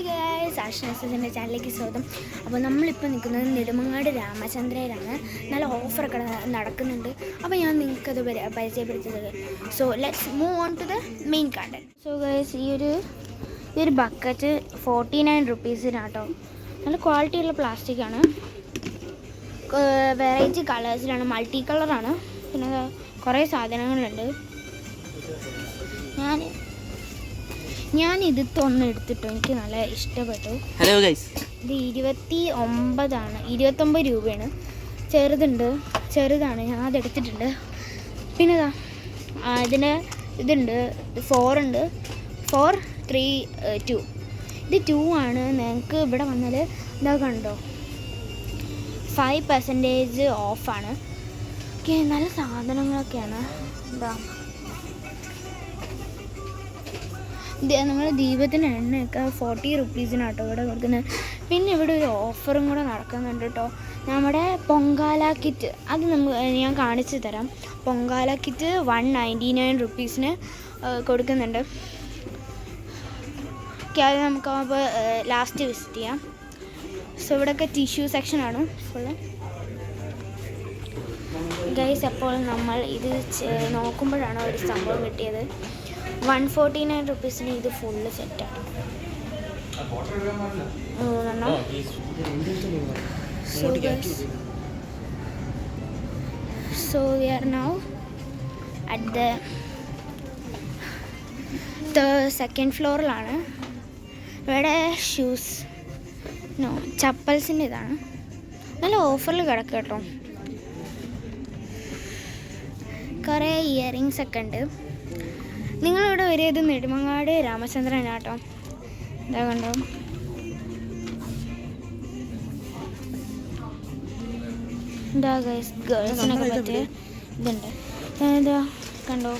Hi guys, ആഷ്നസിൻ്റെ ചാനലിലേക്ക് സ്വാഗതം. അപ്പോൾ നമ്മളിപ്പോൾ നിൽക്കുന്നത് നെടുമങ്ങാട് രാമചന്ദ്രയിലാണ്. നല്ല ഓഫറൊക്കെ നടക്കുന്നുണ്ട്. അപ്പോൾ ഞാൻ നിങ്ങൾക്കത് പരിചയപ്പെടുത്തുന്നത്. So let's move on to the main garden. So guys, ഈ ഒരു ബക്കറ്റ് 49 റുപ്പീസിനാട്ടോ. നല്ല ക്വാളിറ്റിയുള്ള പ്ലാസ്റ്റിക്കാണ്. വെറൈറ്റി കളേഴ്സിലാണ്, മൾട്ടി കളറാണ്. പിന്നെ കുറേ സാധനങ്ങളുണ്ട്. ഞാൻ ഇത് എടുത്തിട്ടു, എനിക്ക് നല്ല ഇഷ്ടപ്പെട്ടു. ഹലോ ഗൈസ്, ഇത് 29 രൂപയാണ്. ചെറുതാണ്, ഞാൻ അതെടുത്തിട്ടുണ്ട്. പിന്നെ ഇതിന് ഇതുണ്ട്, 4 ഉണ്ട്, 4, 3, 2. ഇത് 2 ആണ്. നിങ്ങൾക്ക് ഇവിടെ വന്നാൽ ഇതാ കണ്ടോ, 5% ഓഫാണ്. ഓക്കെ, നല്ല സാധനങ്ങളൊക്കെയാണ്. എന്താ നമ്മൾ ദീപത്തിന് എണ്ണയൊക്കെ 40 റുപ്പീസിനാട്ടോ ഇവിടെ കൊടുക്കുന്നത്. പിന്നെ ഇവിടെ ഒരു ഓഫറും കൂടെ നടക്കുന്നുണ്ട് കേട്ടോ. നമ്മുടെ പൊങ്കാല കിറ്റ്, അത് ഞാൻ കാണിച്ചു തരാം. പൊങ്കാല കിറ്റ് 199 റുപ്പീസിന് കൊടുക്കുന്നുണ്ട്. ഓക്കെ, അത് നമുക്ക് അപ്പോൾ ലാസ്റ്റ് വിസിറ്റ് ചെയ്യാം. സോ ഇവിടെയൊക്കെ ടിഷ്യൂ സെക്ഷനാണ് ഫുള്ള് ഗൈസ്. അപ്പോൾ നമ്മൾ ഇത് നോക്കുമ്പോഴാണ് ഒരു സംഭവം കിട്ടിയത്. 149 റുപ്പീസിന് ഇത് ഫുള്ള് സെറ്റാണ്. So we are now at the second ഫ്ലോറിലാണ്. ഇവിടെ ഷൂസ്, ചപ്പൽസിൻ്റെ ഇതാണ്. നല്ല ഓഫറിൽ കിടക്കുക കേട്ടോ. കുറേ ഇയറിങ്സ് ഒക്കെ ഉണ്ട്. നിങ്ങളിവിടെ വരിയത് നെടുമങ്ങാട് രാമചന്ദ്രനാട്ടോ. ഇതാ കണ്ടോ, ഇതാ ഗൈസ്, ഗേൾസിനൊക്കെ പറ്റിയ ഇതുണ്ട്. ഇതാ കണ്ടോ,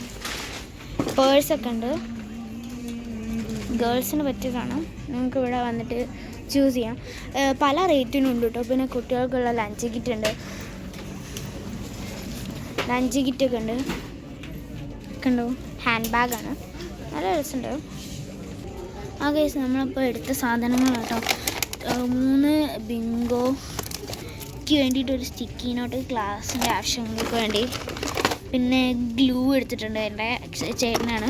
പേഴ്സൊക്കെ ഉണ്ട്, ഗേൾസിന് പറ്റിയതാണ്. നിങ്ങൾക്ക് ഇവിടെ വന്നിട്ട് ചൂസ് ചെയ്യാം. പല റേറ്റിനും ഉണ്ട് കേട്ടോ. പിന്നെ കുട്ടികൾക്കുള്ള ലഞ്ച് കിറ്റ് ഉണ്ട്, ലഞ്ച് കിറ്റൊക്കെ ഉണ്ട്. കണ്ടോ, ഹാൻഡ് ബാഗാണ്, നല്ല രസമുണ്ട്. ആ കേസ് നമ്മളിപ്പോൾ എടുത്ത സാധനങ്ങൾ കേട്ടോ. 3 ബിങ്കോയ്ക്ക് വേണ്ടിയിട്ടൊരു സ്റ്റിക്കി നോട്ട്, ക്ലാസ്സിൻ്റെ ആവശ്യങ്ങൾക്ക് വേണ്ടി. പിന്നെ ഗ്ലൂ എടുത്തിട്ടുണ്ട്, എൻ്റെ ചേട്ടനാണ്.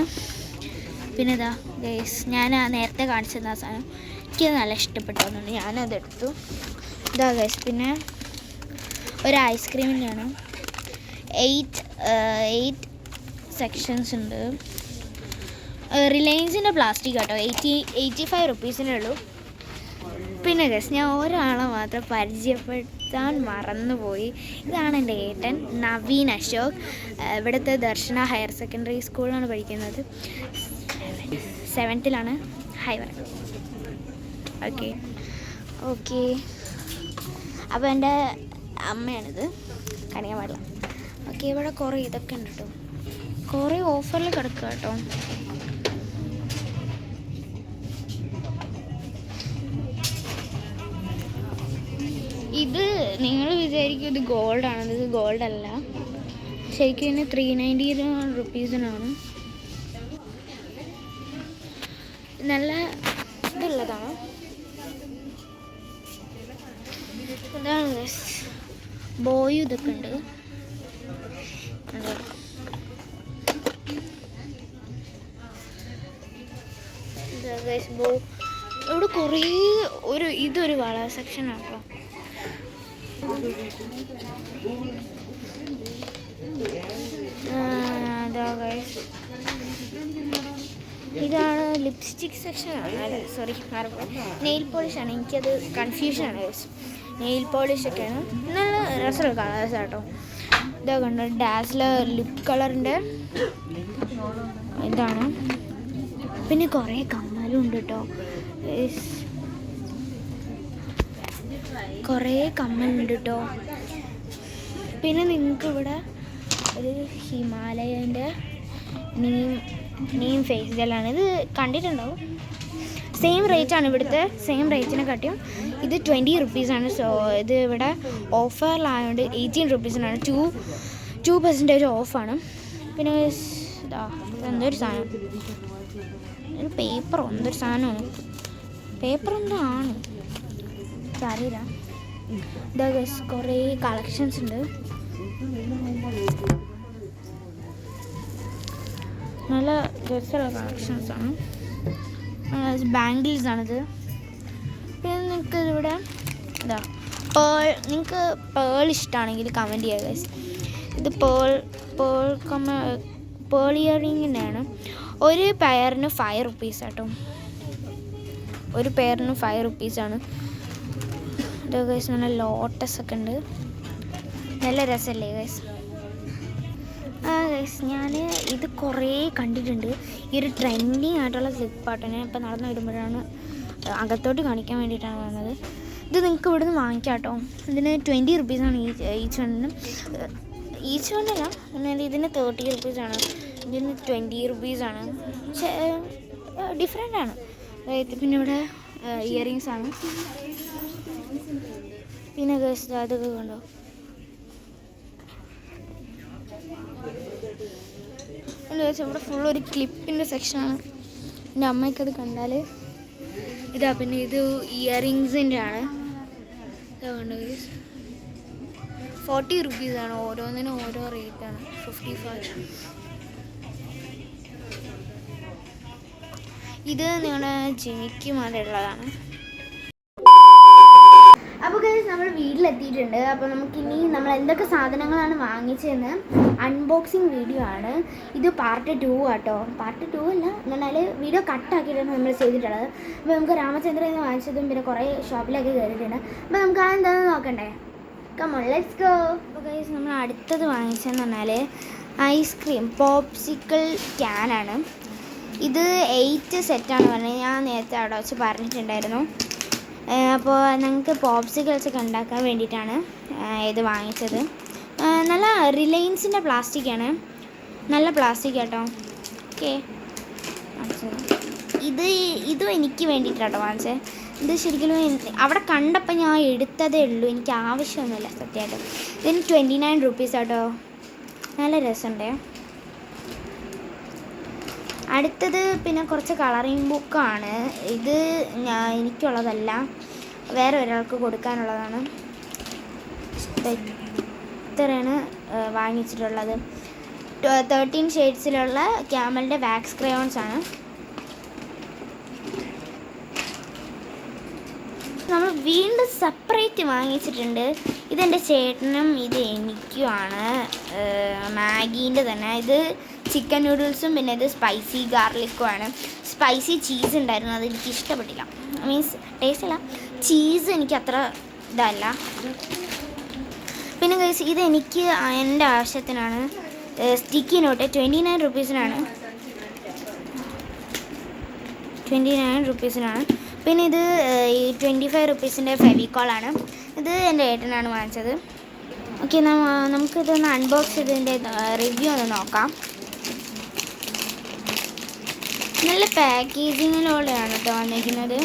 പിന്നെ ഇതാ ഗേസ്, ഞാൻ നേരത്തെ കാണിച്ചിരുന്ന ആ സാധനം എനിക്കത് നല്ല ഇഷ്ടപ്പെട്ടതുകൊണ്ട് ഞാനതെടുത്തു. ഇതാ ഗേസ്, പിന്നെ ഒരു ഐസ്ക്രീമിൻ്റെയാണ്. 8 സെക്ഷൻസ് ഉണ്ട്. റിലയൻസിൻ്റെ പ്ലാസ്റ്റിക് കേട്ടോ, 85 റുപ്പീസിനേ ഉള്ളൂ. പിന്നെ ഗസ്, ഞാൻ ഒരാളെ മാത്രം പരിചയപ്പെടുത്താൻ മറന്നുപോയി. ഇതാണ് എൻ്റെ ഏട്ടൻ നവീൻ അശോക്. ഇവിടുത്തെ ദർശന ഹയർ സെക്കൻഡറി സ്കൂളിലാണ് പഠിക്കുന്നത്. 7th high work. ഓക്കെ അപ്പോൾ എൻ്റെ അമ്മയാണിത്, കാണിക്കാൻ പാടില്ല. ഓക്കെ, ഇവിടെ കുറേ ഇതൊക്കെ ഉണ്ട് കേട്ടോ. കുറേ ഓഫറിൽ കിടക്കുക കേട്ടോ. ഇത് നിങ്ങൾ വിചാരിക്കും ഇത് ഗോൾഡാണ്. ഇത് ഗോൾഡല്ല, ശരിക്കും ഇതിന് 390 റുപ്പീസിനാണ്. നല്ല ഇതുള്ളതാണ്. ഇതാണ് ബോയും ഇതൊക്കെ ഉണ്ട്. ഇവിടെ കുറേ ഇതൊരു വള സെക്ഷനാണ് കേട്ടോ. ഇതാണ് ലിപ്സ്റ്റിക് സെക്ഷനാണ്. അല്ല സോറി, നെയിൽ പോളിഷാണ്. എനിക്കത് കൺഫ്യൂഷനാണ്. നെയിൽ പോളിഷൊക്കെയാണ്. നല്ല രസമുള്ള കളേഴ്സ് കേട്ടോ. ഇതാ കണ്ടോ, ഡാസ്ലർ ലിപ് കളറിൻ്റെ ഇതാണ്. പിന്നെ കുറേ കമ്മലും ഉണ്ട് കേട്ടോ. കുറേ കമ്മലുണ്ട് കേട്ടോ. പിന്നെ നിങ്ങൾക്ക് ഇവിടെ ഒരു ഹിമാലയൻ്റെ നീം ഫേസ് ജെല്ലാണ്. ഇത് കണ്ടിട്ടുണ്ടാവും. സെയിം റേറ്റാണ് ഇവിടുത്തെ, സെയിം റേറ്റിനെ കാട്ടിയും ഇത് 20 റുപ്പീസാണ്. സോ ഇത് ഇവിടെ ഓഫറിലായതുകൊണ്ട് 18 റുപ്പീസിനാണ്. 2% ഓഫാണ്. പിന്നെ ഇതാ എന്തൊരു സാധനം, ഒരു പേപ്പറോ എന്തൊരു സാധനമാണ്. പേപ്പർ എന്തോ ആണ് അറിയില്ല. ഇതാ ഗൈസ് കുറേ കളക്ഷൻസ് ഉണ്ട്. നല്ല രസമുള്ള കളക്ഷൻസാണ്. ബാംഗിൾസ് ആണിത്. പിന്നെ നിങ്ങൾക്ക് ഇവിടെ ഇതാ നിങ്ങൾക്ക് പേൾ ഇഷ്ടമാണെങ്കിൽ കമൻറ്റ് ചെയ്യുക ഗൈസ്. ഇത് പേൾ ഇയറിങ്ങിനാണ്. ഒരു പെയറിന് 5 റുപ്പീസ് ആട്ടോ. ഒരു പെയറിന് 5 റുപ്പീസാണ്. ഇത് ഗൈസ് നല്ല ലോട്ടസ് ഒക്കെ ഉണ്ട്. നല്ല രസമല്ലേ ഗൈസ്? ഗൈസ് ഞാൻ ഇത് കുറേ കണ്ടിട്ടുണ്ട്. ഈ ഒരു ട്രെൻഡിങ് ആയിട്ടുള്ള ക്ലിപ്പാട്ടോ. ഞാൻ ഇപ്പോൾ നടന്നു വരുമ്പോഴാണ് അകത്തോട്ട് കാണിക്കാൻ വേണ്ടിയിട്ടാണ് വന്നത്. ഇത് നിങ്ങൾക്ക് ഇവിടെ നിന്ന് വാങ്ങിക്കാം കേട്ടോ. ഇതിന് 20 റുപ്പീസാണ് ഈച്ച് വണ്ണിന്. ഈച്ച് വണ്ണല്ല, എന്നാൽ ഇതിന് 30 റുപ്പീസാണ്. ഇതിന് 20 റുപ്പീസാണ്. പക്ഷേ ഡിഫറെൻ്റാണ്. പിന്നെ ഇവിടെ ഇയറിങ്സ് ആണ്. പിന്നെ ഗൈസ് അതൊക്കെ കണ്ടോ. ഇവിടെ ഫുൾ ഒരു ക്ലിപ്പിൻ്റെ സെക്ഷനാണ്. എൻ്റെ അമ്മയ്ക്കത് കണ്ടാൽ ഇതാ. പിന്നെ ഇത് ഇയറിങ്സിൻ്റെ ആണ്. ഇതാ 40 റുപ്പീസാണ്. ഓരോന്നിനും ഓരോ റേറ്റാണ്. 55. ഇത് നിങ്ങളുടെ ജിമിക്ക് മാത്രമുള്ളതാണ്. അപ്പോൾ ഗൈസ് നമ്മൾ വീട്ടിലെത്തിയിട്ടുണ്ട്. അപ്പോൾ നമുക്കിനി നമ്മൾ എന്തൊക്കെ സാധനങ്ങളാണ് വാങ്ങിച്ചതെന്ന് അൺബോക്സിങ് വീഡിയോ ആണ്. ഇത് പാർട്ട് 2 ആട്ടോ. പാർട്ട് 2 അല്ല, എന്നാൽ വീഡിയോ കട്ടാക്കിയിട്ടാണ് നമ്മൾ ചെയ്തിട്ടുള്ളത്. അപ്പോൾ നമുക്ക് രാമചന്ദ്രൻ വാങ്ങിച്ചതും പിന്നെ കുറേ ഷോപ്പിലൊക്കെ കയറിയിട്ടുണ്ട്. അപ്പോൾ നമുക്ക് അതെന്താണെന്ന് നോക്കണ്ടേ? Come on let's go. അപ്പോൾ ഗൈസ് നമ്മൾ അടുത്തത് വാങ്ങിച്ചതെന്ന് പറഞ്ഞാൽ ഐസ്ക്രീം പോപ്സിക്കിൾ ക്യാനാണ്. ഇത് 8 സെറ്റാണ് പറഞ്ഞത്. ഞാൻ നേരത്തെ അവിടെ വെച്ച് പറഞ്ഞിട്ടുണ്ടായിരുന്നു. അപ്പോൾ ഞങ്ങൾക്ക് പോപ്സിക്കിൾസൊക്കെ ഉണ്ടാക്കാൻ വേണ്ടിയിട്ടാണ് ഇത് വാങ്ങിച്ചത്. നല്ല റിലയൻസിൻ്റെ പ്ലാസ്റ്റിക്കാണ്. നല്ല പ്ലാസ്റ്റിക് കേട്ടോ. ഓക്കെ, ഇതും എനിക്ക് വേണ്ടിയിട്ടാട്ടോ വാങ്ങിച്ചത്. ഇത് ശരിക്കും അവിടെ കണ്ടപ്പോൾ ഞാൻ എടുത്തതേ ഉള്ളൂ. എനിക്ക് ആവശ്യമൊന്നുമില്ല സത്യമായിട്ടും. ഇതിന് 29 റുപ്പീസ് കേട്ടോ. നല്ല രസമുണ്ട്. അടുത്തത് പിന്നെ കുറച്ച് കളറിങ് ബുക്കാണ്. ഇത് എനിക്കുള്ളതല്ല, വേറെ ഒരാൾക്ക് കൊടുക്കാനുള്ളതാണ്. ഇത്രയാണ് വാങ്ങിച്ചിട്ടുള്ളത്. 13 ഷെയ്ഡ്സിലുള്ള ക്യാമലിൻ്റെ വാക്സ് ക്രയോൺസ് ആണ്. നമ്മൾ വീണ്ടും സെപ്പറേറ്റ് വാങ്ങിച്ചിട്ടുണ്ട്. ഇതെൻ്റെ ചേട്ടനും ഇത് എനിക്കുമാണ്. മാഗീൻ്റെ തന്നെ. ഇത് ചിക്കൻ നൂഡിൽസും പിന്നെ ഇത് സ്പൈസി ഗാർലിക്കുമാണ്. സ്പൈസി ചീസ് ഉണ്ടായിരുന്നു, അത് എനിക്ക് ഇഷ്ടപ്പെട്ടില്ല. മീൻസ് ടേസ്റ്റ് അല്ല, ചീസ് എനിക്ക് അത്ര ഇതല്ല. പിന്നെ ഗൈസ് ഇത് എനിക്ക് എൻ്റെ ആവശ്യത്തിനാണ്. Sticky note 29 റുപ്പീസിനാണ്. 29 റുപ്പീസിനാണ്. പിന്നെ ഇത് 25 റുപ്പീസിൻ്റെ ഫെവിക്കോളാണ്. ഇത് എൻ്റെ ഏട്ടനാണ് വാങ്ങിച്ചത്. ഓക്കെ, നമുക്കിതൊന്ന് അൺബോക്സ് ചെയ്തതിൻ്റെ റിവ്യൂ ഒന്ന് നോക്കാം. നല്ല പാക്കേജിങ്ങിലൂടെയാണ് കേട്ടോ വന്നിരിക്കുന്നത്.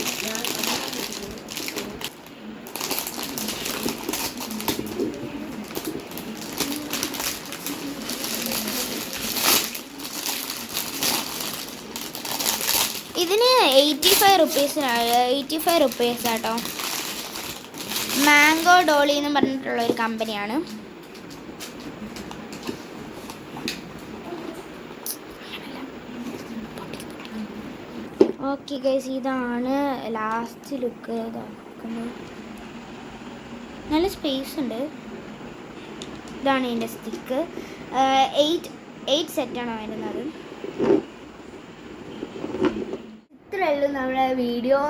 ഇതിന് 85 റുപ്പീസ് കേട്ടോ. മാംഗോ ഡോളി എന്ന് പറഞ്ഞിട്ടുള്ള ഒരു കമ്പനിയാണ്. ഓക്കെ ഗൈസ്, ഇതാണ് ലാസ്റ്റ് ലുക്ക്. ഇതാക്കുന്നത് നല്ല സ്പേസ് ഉണ്ട്. ഇതാണ് ഇതിൻ്റെ സ്റ്റിക്ക്. 8 സെറ്റാണ് വരുന്നത്. ഇത്രയേ ഉള്ളൂ നമ്മുടെ വീഡിയോ.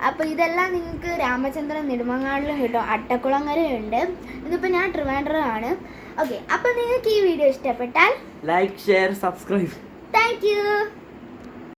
അപ്പോൾ ഇതെല്ലാം നിങ്ങൾക്ക് രാമചന്ദ്രൻ നെടുമങ്ങാടിലും കിട്ടും, അട്ടക്കുളങ്ങരയുണ്ട്. ഇതിപ്പോൾ ഞാൻ ട്രിവാൻഡ്രമാണ്. ഓക്കെ, അപ്പോൾ നിങ്ങൾക്ക് ഈ വീഡിയോ ഇഷ്ടപ്പെട്ടാൽ like, share, subscribe. Thank you.